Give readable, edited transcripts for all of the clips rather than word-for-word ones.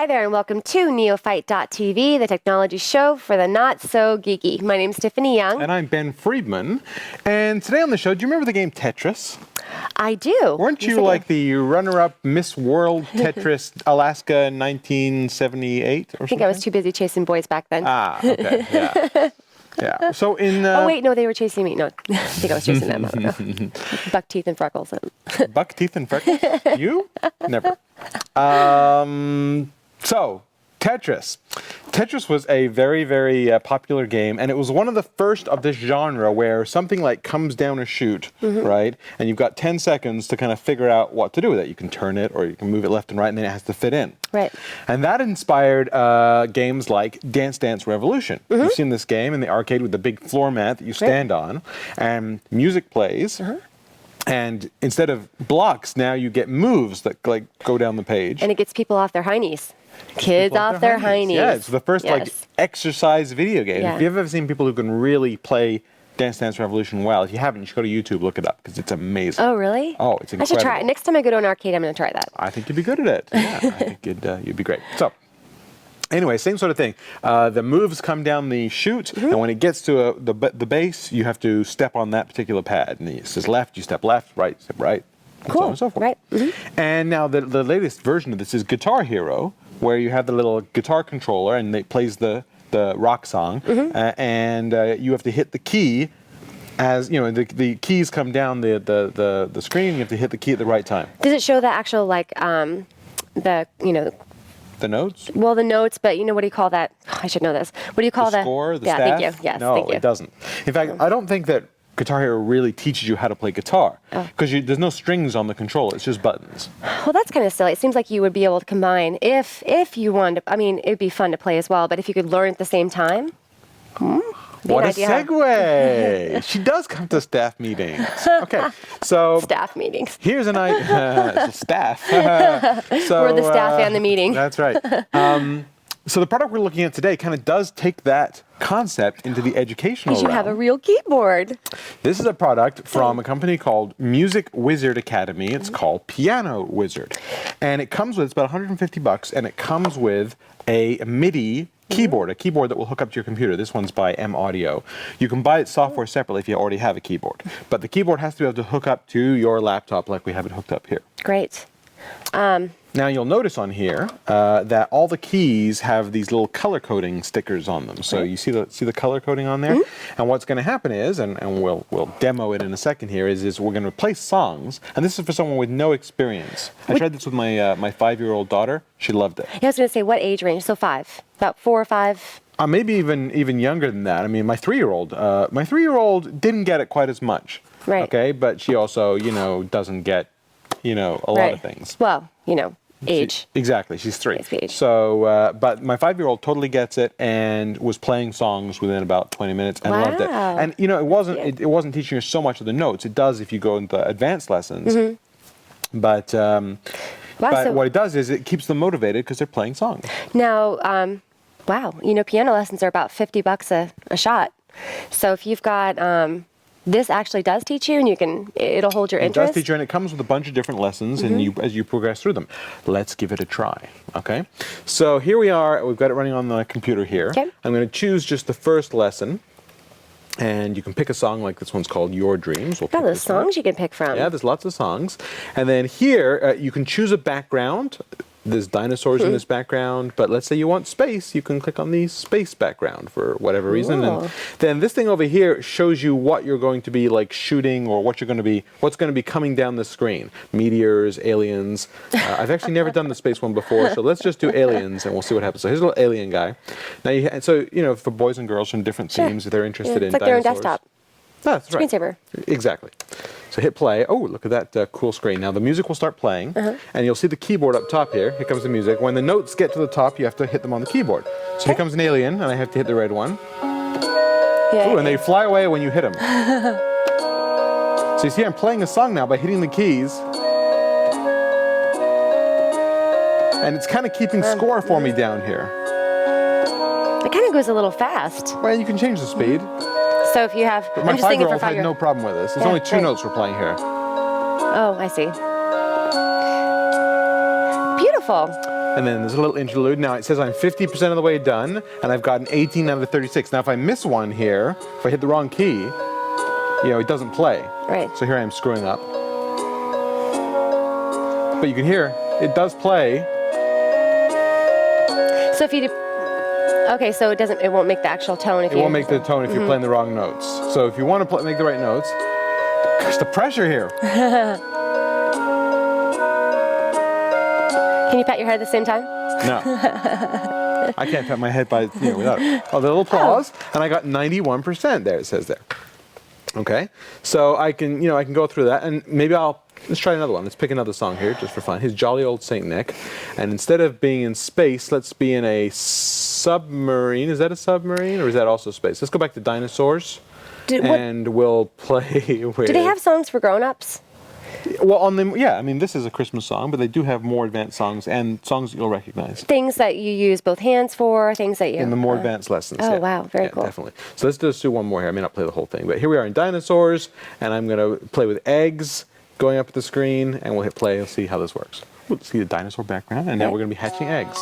there, and welcome to Neophyte.tv, the technology show for the not-so-geeky. My name's Tiffany Young. And I'm Ben Friedman. And today on the show, do you remember the game Tetris? I do. Weren't you like the runner-up Miss World Tetris Alaska 1978 or something? I think I was too busy chasing boys back then. Ah, okay, yeah. Yeah. So in... oh, wait, no, they were chasing me. No, I think I was chasing them. I don't know. Buck teeth and freckles. Buck teeth and freckles? You? Never. So, Tetris. Tetris was a very, very popular game, and it was one of the first of this genre where something like comes down a chute, right? And you've got 10 seconds to kind of figure out what to do with it. You can turn it, or you can move it left and right, and then it has to fit in. Right. And that inspired games like Dance Dance Revolution. You've seen this game in the arcade with the big floor mat that you stand on, and music plays. And instead of blocks, now you get moves that like go down the page. And it gets people off their high knees. Kids off their high knees. Yeah, it's the first like exercise video game. Yeah. If you've ever seen people who can really play Dance Dance Revolution well, if you haven't, you should go to YouTube, look it up, because it's amazing. Oh, really? Oh, it's incredible. I should try it. Next time I go to an arcade, I'm going to try that. I think you'd be good at it. Yeah, I think you'd be great. So, anyway, same sort of thing. The moves come down the chute, and when it gets to the base, you have to step on that particular pad. And it says left, you step left, right, step right, and so on and so forth. Right. And now the latest version of this is Guitar Hero, where you have the little guitar controller, and it plays the rock song, and you have to hit the key. As you know, the keys come down the screen. You have to hit the key at the right time. Does it show the actual like the notes? Well, the notes, but what do you call that? I should know this. What do you call the score? The yeah, staff? Thank you. Yes, no, thank you. It doesn't. In fact, I don't think that Guitar Hero really teaches you how to play guitar, because there's no strings on the controller. It's just buttons. Well, that's kind of silly. It seems like you would be able to combine if you wanted to. I mean, it'd be fun to play as well, but if you could learn at the same time. What a segue! She does come to staff meetings. Okay, so staff meetings. Here's an idea. Staff. So, we're the staff and the meeting. That's right. So the product we're looking at today kind of does take that concept into the educational realm. You should have a real keyboard. This is a product from a company called Music Wizard Academy. It's called Piano Wizard, and it comes with, it's about $150, and it comes with a MIDI keyboard, a keyboard that will hook up to your computer. This one's by M Audio. You can buy its software separately if you already have a keyboard, but the keyboard has to be able to hook up to your laptop like we have it hooked up here. Great. Now you'll notice on here that all the keys have these little color coding stickers on them. So you see the color coding on there? And what's going to happen is, and we'll demo it in a second here, is we're going to play songs, and this is for someone with no experience. I tried this with my my 5-year-old daughter. She loved it. Yeah, I was going to say, what age range? So 5, about 4 or 5. Maybe even younger than that. I mean, my 3-year-old didn't get it quite as much. Right. Okay, but she also doesn't get a lot of things. Well, age. Exactly, she's 3. Age. So, but my 5-year-old totally gets it and was playing songs within about 20 minutes and loved it. And it wasn't teaching her so much of the notes. It does if you go into advanced lessons. But what it does is it keeps them motivated because they're playing songs. Now, wow, piano lessons are about $50 a shot. So if you've got this actually does teach you, and it'll hold your interest. It does teach you, and it comes with a bunch of different lessons, and as you progress through them. Let's give it a try, okay? So here we are. We've got it running on the computer here. Okay. I'm going to choose just the first lesson, and you can pick a song like this one's called Your Dreams. Oh, there's songs you can pick from. Yeah, there's lots of songs. And then here, you can choose a background. There's dinosaurs in this background, but let's say you want space, you can click on the space background for whatever reason. And then this thing over here shows you what you're going to be like shooting, or what's going to be coming down the screen. Meteors, aliens. I've actually never done the space one before, so let's just do aliens and we'll see what happens. So here's a little alien guy. Now for boys and girls from different themes, if they're interested in it's like dinosaurs. their own desktop. That's right. Screensaver. Exactly. So hit play. Oh, look at that cool screen. Now the music will start playing, and you'll see the keyboard up top here. Here comes the music. When the notes get to the top, you have to hit them on the keyboard. So here comes an alien, and I have to hit the red one. Yeah. Ooh, and they fly away when you hit them. So you see I'm playing a song now by hitting the keys. And it's kind of keeping score for me down here. It kind of goes a little fast. Well, you can change the speed. So if you have, But my I'm just thinking for 5-year-old had no problem with this. There's only 2 notes we're playing here. Oh, I see. Beautiful. and then there's a little interlude. Now it says I'm 50% of the way done, and I've gotten 18 out of 36. Now if I miss one here, if I hit the wrong key, it doesn't play. Right. So here I am screwing up. But you can hear, it does play. So if you okay, so it won't make the actual tone if It won't make the tone if you're playing the wrong notes. So if you want to make the right notes, there's the pressure here. Can you pat your head at the same time? No. I can't pat my head without it. Oh, the little applause, and I got 91% there, it says there. Okay, so I can go through that, and maybe let's try another one. Let's pick another song here, just for fun. His Jolly Old Saint Nick. And instead of being in space, let's be in a submarine. Is that a submarine, or is that also space? Let's go back to dinosaurs, and we'll play with... Do they have songs for grown-ups? Well, this is a Christmas song, but they do have more advanced songs, and songs that you'll recognize. Things that you use both hands for, things that you... In the more advanced lessons. Oh, wow, very cool. Definitely. So let's just do one more here. I may not play the whole thing, but here we are in dinosaurs, and I'm going to play with eggs going up at the screen, and we'll hit play and see how this works. We'll see the dinosaur background, and now we're going to be hatching eggs.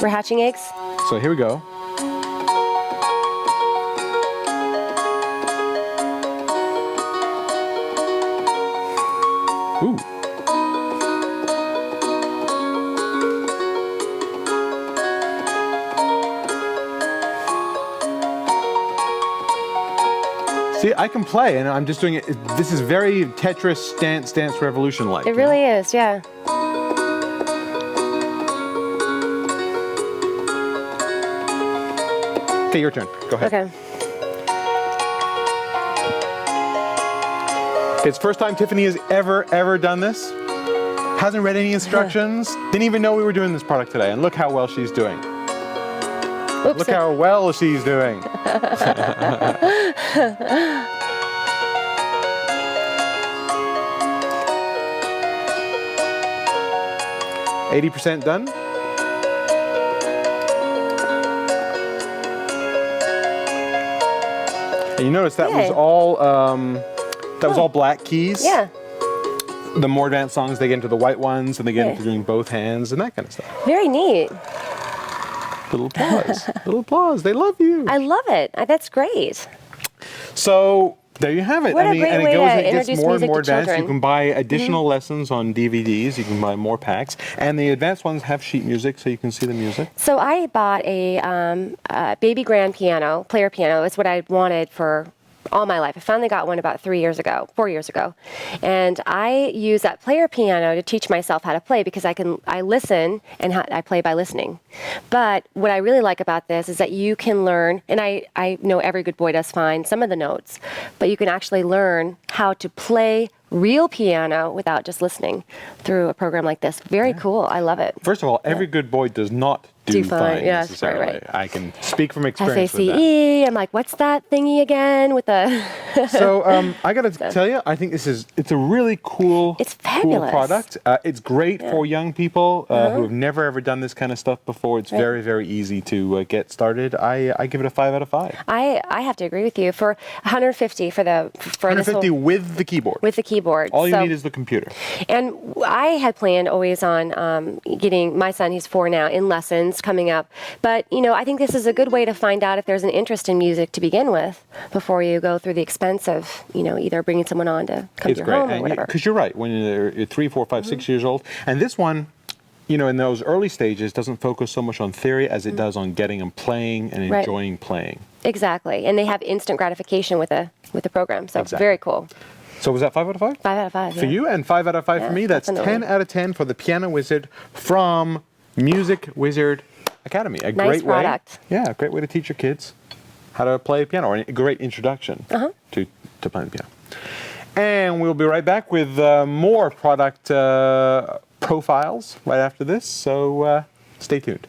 We're hatching eggs? So here we go. Ooh. See, I can play, and I'm just doing it. This is very Tetris Dance Revolution-like. It really is, yeah. Okay, your turn. Go ahead. Okay. It's the first time Tiffany has ever done this. Hasn't read any instructions. Didn't even know we were doing this product today. And look how well she's doing. Oops. Look how well she's doing. 80% done. And you notice that was all black keys. Yeah. The more advanced songs, they get into the white ones, and they get into doing both hands and that kind of stuff. Very neat. Little applause. Little applause. They love you. I love it. That's great. So there you have it. What a great way to it gets introduce more and music more to advanced. children. You can buy additional lessons on DVDs. You can buy more packs, and the advanced ones have sheet music, so you can see the music. So I bought a baby grand piano, player piano. It's what I wanted for all my life. I finally got one about 4 years ago, and I use that player piano to teach myself how to play because I listen and I play by listening. But what I really like about this is that you can learn, and I know every good boy does fine some of the notes, but you can actually learn how to play real piano without just listening through a program like this. Very cool. I love it. First of all, every good boy does not do fine Yes, necessarily. right. I can speak from experience with that. FACE. I'm like, what's that thingy again with the... So I got to tell you, I think it's a really cool, It's cool fabulous. product. It's great for young people who have never ever done this kind of stuff before. It's very, very easy to get started. I give it a 5 out of 5. I have to agree with you. For $150 for 150 with the keyboard. with the keyboard. All you need is the computer. And I had planned always on getting my son, he's 4 now, in lessons coming up. But, I think this is a good way to find out if there's an interest in music to begin with before you go through the expense of, either bringing someone on to come to your home or whatever. Because you're right. When you're 3, 4, 5, 6 years old. And this one, in those early stages, doesn't focus so much on theory as it does on getting them playing and enjoying playing. Exactly. And they have instant gratification with the program. So it's very cool. So was that 5 out of 5? 5 out of 5. For you, and 5 out of 5 for me. That's definitely. 10 out of 10 for the Piano Wizard from Music Wizard Academy. A Nice great product. way. Yeah, a great way to teach your kids how to play piano, or a great introduction to playing piano. And we'll be right back with more product profiles right after this. So stay tuned.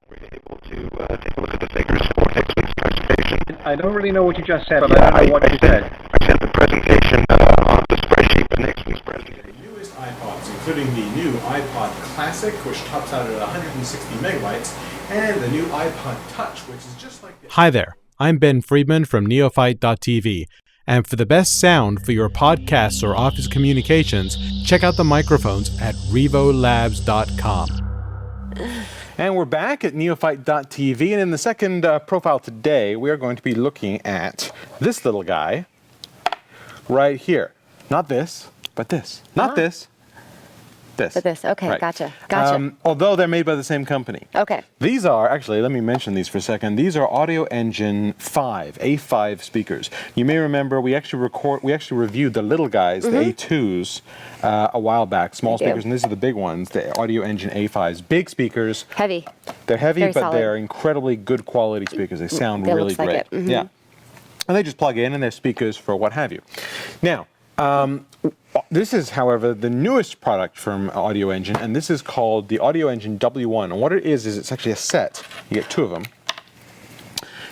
We're able to take a look at the figures for next week's presentation. I don't really know what you just said, but I don't know what you said. I sent the presentation on the spreadsheet for next week's presentation. The newest iPods, including the new iPod Classic, which tops out at 160 megabytes, and the new iPod Touch, which is just like the... Hi there, I'm Ben Friedman from Neophyte.tv, And for the best sound for your podcasts or office communications, check out the microphones at revolabs.com. And we're back at neophyte.tv, and in the second profile today, we are going to be looking at this little guy right here. Not this, but this. Not this. This. But this, okay, Right. gotcha. Although they're made by the same company. Okay. These are, actually, let me mention these for a second. These are Audioengine A5 speakers. You may remember we actually reviewed the little guys, the A2s, a while back, small speakers, and these are the big ones, the Audioengine A5s. Big speakers. Heavy. They're heavy, Very but solid. they're incredibly good quality speakers. They sound It really looks like great. it. Mhm. Yeah. And they just plug in, and they're speakers for what have you. Now, this is, however, the newest product from Audioengine, and this is called the Audioengine AW1. And what it is it's actually a set. You get two of them.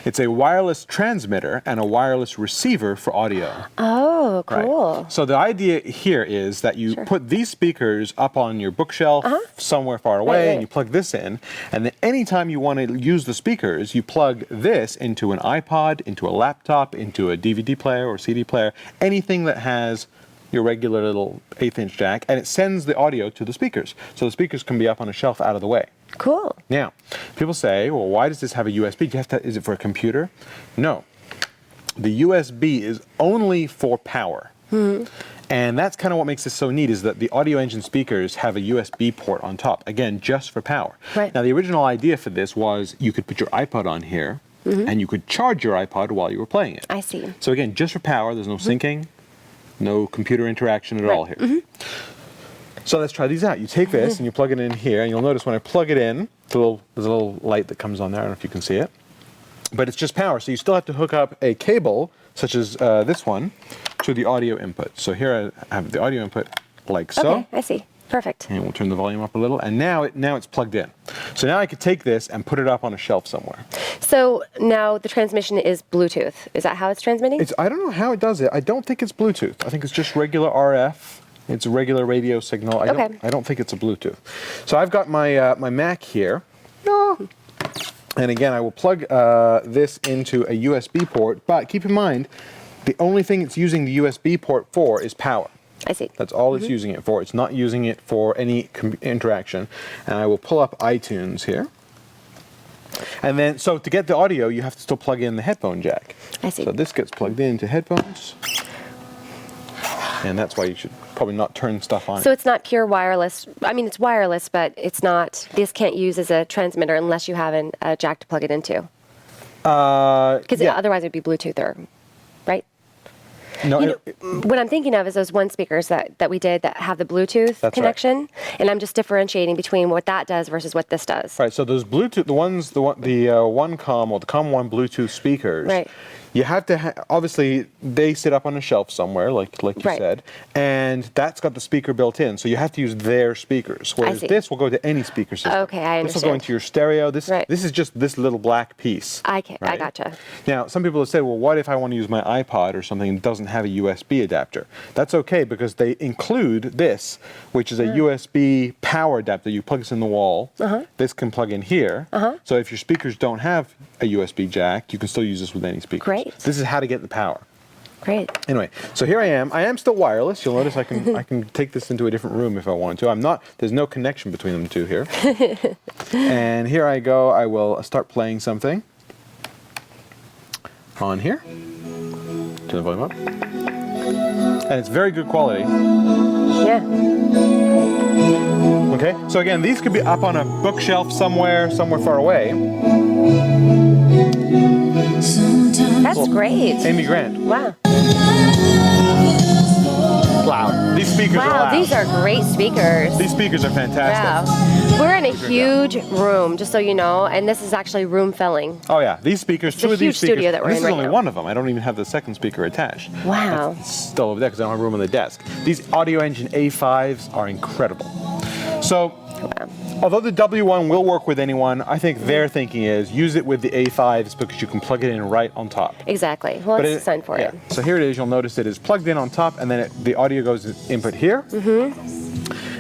It's a wireless transmitter and a wireless receiver for audio. Oh, cool. Right. So the idea here is that you put these speakers up on your bookshelf somewhere far away, and you plug this in, and then anytime you want to use the speakers, you plug this into an iPod, into a laptop, into a DVD player or CD player, anything that has your regular little 1/8" jack, and it sends the audio to the speakers. So the speakers can be up on a shelf out of the way. Cool. Now, people say, well, why does this have a USB? Do you have to, is it for a computer? No. The USB is only for power. And that's kind of what makes this so neat, is that the Audioengine speakers have a USB port on top, again, just for power. Right. Now, the original idea for this was you could put your iPod on here, and you could charge your iPod while you were playing it. I see. So again, just for power, there's no syncing, no computer interaction at all here. So let's try these out. You take this and you plug it in here, and you'll notice when I plug it in, there's a little light that comes on there. I don't know if you can see it. But it's just power, so you still have to hook up a cable, such as this one, to the audio input. So here I have the audio input like so. Okay, I see. Perfect. And we'll turn the volume up a little, and now it's plugged in. So now I could take this and put it up on a shelf somewhere. So now the transmission is Bluetooth. Is that how it's transmitting? I don't know how it does it. I don't think it's Bluetooth. I think it's just regular RF. It's a regular radio signal. I don't think it's a Bluetooth. So I've got my my Mac here. And again, I will plug this into a USB port, but keep in mind, the only thing it's using the USB port for is power. I see. That's all it's using it for. It's not using it for any interaction. And I will pull up iTunes here. And then, so to get the audio, you have to still plug in the headphone jack. I see. So this gets plugged into headphones. And that's why you should probably not turn stuff on. So it's not pure wireless. I mean, it's wireless, but it's not. This can't use as a transmitter unless you have a jack to plug it into. Because otherwise it'd be Bluetooth, right? No, You know, what I'm thinking of is those one speakers that we did that have the Bluetooth That's connection, and I'm just differentiating between what that does versus what this does. right. So those Bluetooth, the OneCom or the COM1 Bluetooth speakers. Right. You have to obviously they sit up on a shelf somewhere, like you said, and that's got the speaker built in. So you have to use their speakers. Whereas see. this will go to any speaker system. Okay, I This will go understand. into your stereo. This Right. is just this little black piece. I right? gotcha. Now, some people have said, well, what if I want to use my iPod or something that doesn't have a USB adapter? That's okay, because they include this, which is a USB power adapter. You plug this in the wall. This can plug in here. So if your speakers don't have a USB jack, you can still use this with any speakers. Great. This is how to get the power. Great. Anyway, so here I am. I am still wireless. You'll notice I can take this into a different room if I want to. I'm not. There's no connection between them two here. And here I go. I will start playing something on here. Turn the volume up. And it's very good quality. Yeah. Okay. So again, these could be up on a bookshelf somewhere far away. That's great. Amy Grant. Wow. Loud. These speakers are Wow, loud. these are great speakers. These speakers are fantastic. Wow. We're in a huge room, just so you know, and this is actually room filling. Oh yeah, these speakers, two a of these huge speakers. studio that we're this in is right only now. one of them. I don't even have the second speaker attached. Wow. It's still over there because I don't have room on the desk. These Audioengine A5s are incredible. So, although the W1 will work with anyone, I think their thinking is use it with the A5s because you can plug it in right on top. Exactly. Well, But it's designed for it. So here it is. You'll notice it is plugged in on top, and then the audio goes input here.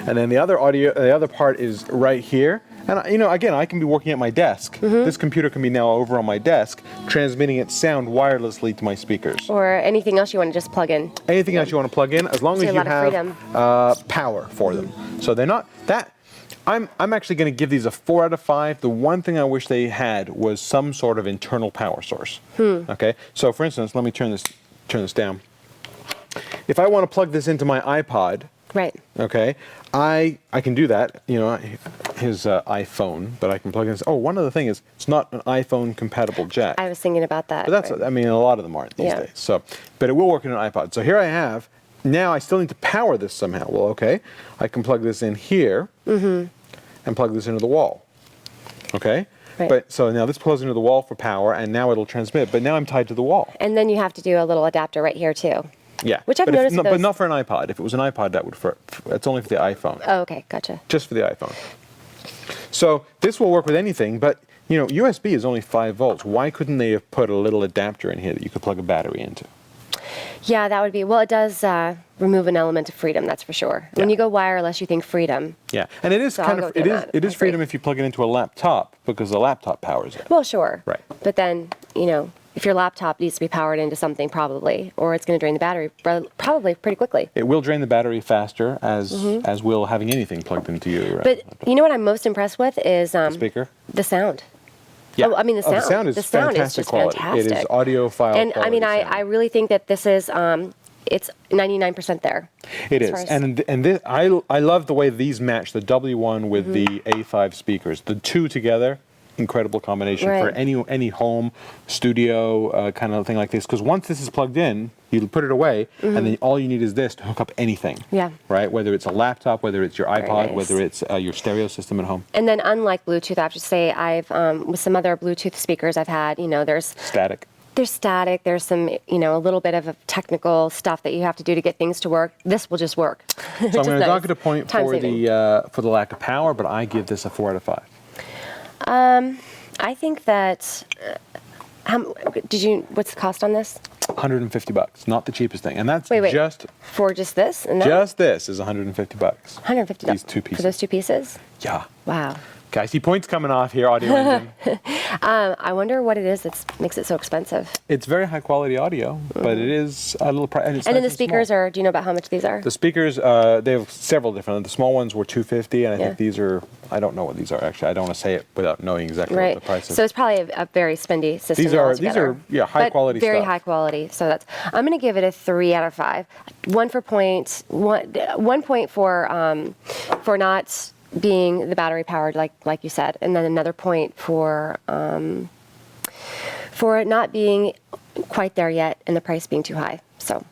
And then the other part is right here, And again, I can be working at my desk. This computer can be now over on my desk, transmitting its sound wirelessly to my speakers. Or anything else you want to just plug in. Anything else you want to plug in, as long as you have power for them. So they're not that. I'm actually going to give these a 4 out of 5. The one thing I wish they had was some sort of internal power source. Okay. So for instance, let me turn this down. If I want to plug this into my iPod. Right. Okay, I can do that. His iPhone, but I can plug in. Oh, one other thing is it's not an iPhone compatible jack. I was thinking about that. But that's, I mean, a lot of them aren't these days. So, but it will work in an iPod. So here I have. Now I still need to power this somehow. Well, okay, I can plug this in here and plug this into the wall. Okay. Right. But so now this plugs into the wall for power, and now it'll transmit. But now I'm tied to the wall. And then you have to do a little adapter right here too. Yeah, which I've noticed. But not for an iPod. If it was an iPod, that would it's only for the iPhone. Oh, okay, gotcha. Just for the iPhone. So this will work with anything, but USB is only 5 volts. Why couldn't they have put a little adapter in here that you could plug a battery into? Yeah, that would be. Well, it does remove an element of freedom. That's for sure. When you go wireless, you think freedom. Yeah, and it is it is freedom if you plug it into a laptop because the laptop powers it. Well, sure. Right. But then if your laptop needs to be powered into something, probably, or it's going to drain the battery probably pretty quickly. It will drain the battery faster, as will having anything plugged into your But you know what I'm most impressed with is the speaker? The sound. Yeah. Oh, I mean, the sound. The sound is fantastic quality. Fantastic. It is audiophile and quality. I mean, I really think that this is it's 99% there. It is, and this, I love the way these match the W1 with the A5 speakers. The two together, incredible combination for any home studio kind of thing like this. Because once this is plugged in, you put it away, and then all you need is this to hook up anything. Yeah. Right. Whether it's a laptop, whether it's your iPod, whether it's your stereo system at home. And then, unlike Bluetooth, I have to say, I've with some other Bluetooth speakers I've had, there's static. There's static. There's some, a little bit of technical stuff that you have to do to get things to work. This will just work. So I'm going to dock it a point for the lack of power, but I give this a 4 out of 5. I think that. What's the cost on this? $150, not the cheapest thing, and that's just for just this. And just this is $150. $150. These 2 pieces. For those 2 pieces. Yeah. Wow. Okay, I see points coming off here, Audioengine. I wonder what it is that makes it so expensive. It's very high quality audio, but it is a little price. And then the speakers are. Do you know about how much these are? The speakers, they have several different. The small ones were $250, and I think these are. I don't know what these are actually. I don't want to say it without knowing exactly what the price is. So it's probably a very spendy system. These are high quality very stuff. High quality. So I'm going to give it a 3 out of 5. 1 point for not being the battery powered, like you said, and then another point for it not being quite there yet and the price being too high. So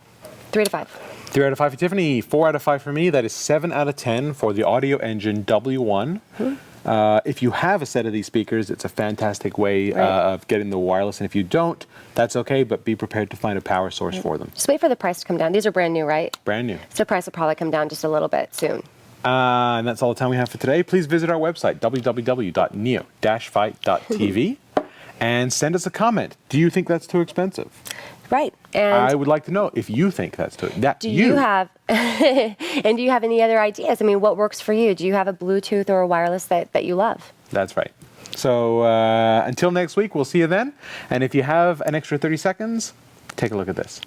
3 out of 5. 3 out of 5 for Tiffany, 4 out of 5 for me. That is 7 out of 10 for the Audioengine W1. If you have a set of these speakers, it's a fantastic way of getting the wireless. And if you don't, that's okay, but be prepared to find a power source for them. Just wait for the price to come down. These are brand new, right? Brand new. So the price will probably come down just a little bit soon. And that's all the time we have for today. Please visit our website, www.neo-fight.tv, and send us a comment. Do you think that's too expensive? Right. And I would like to know if you think that's too. Do you have any other ideas? I mean, what works for you? Do you have a Bluetooth or a wireless that you love? That's right. So until next week, we'll see you then. And if you have an extra 30 seconds, take a look at this.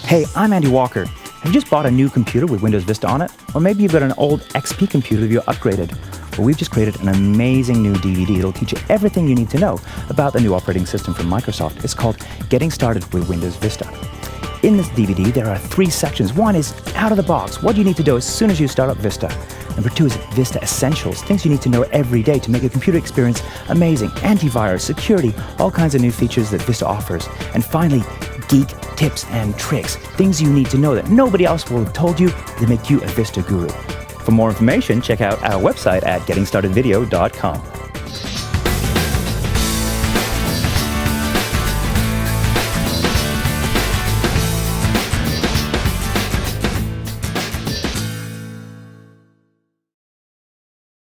Hey, I'm Andy Walker. Have you just bought a new computer with Windows Vista on it? Or maybe you've got an old XP computer that you're upgraded. Well, we've just created an amazing new DVD. It'll teach you everything you need to know about the new operating system from Microsoft. It's called Getting Started with Windows Vista. In this DVD, there are 3 sections. 1 is out of the box, what you need to do as soon as you start up Vista. Number 2 is Vista Essentials, things you need to know every day to make your computer experience amazing. Antivirus, security, all kinds of new features that Vista offers. And finally, Geek Tips and Tricks, things you need to know that nobody else will have told you to make you a Vista guru. For more information, check out our website at gettingstartedvideo.com.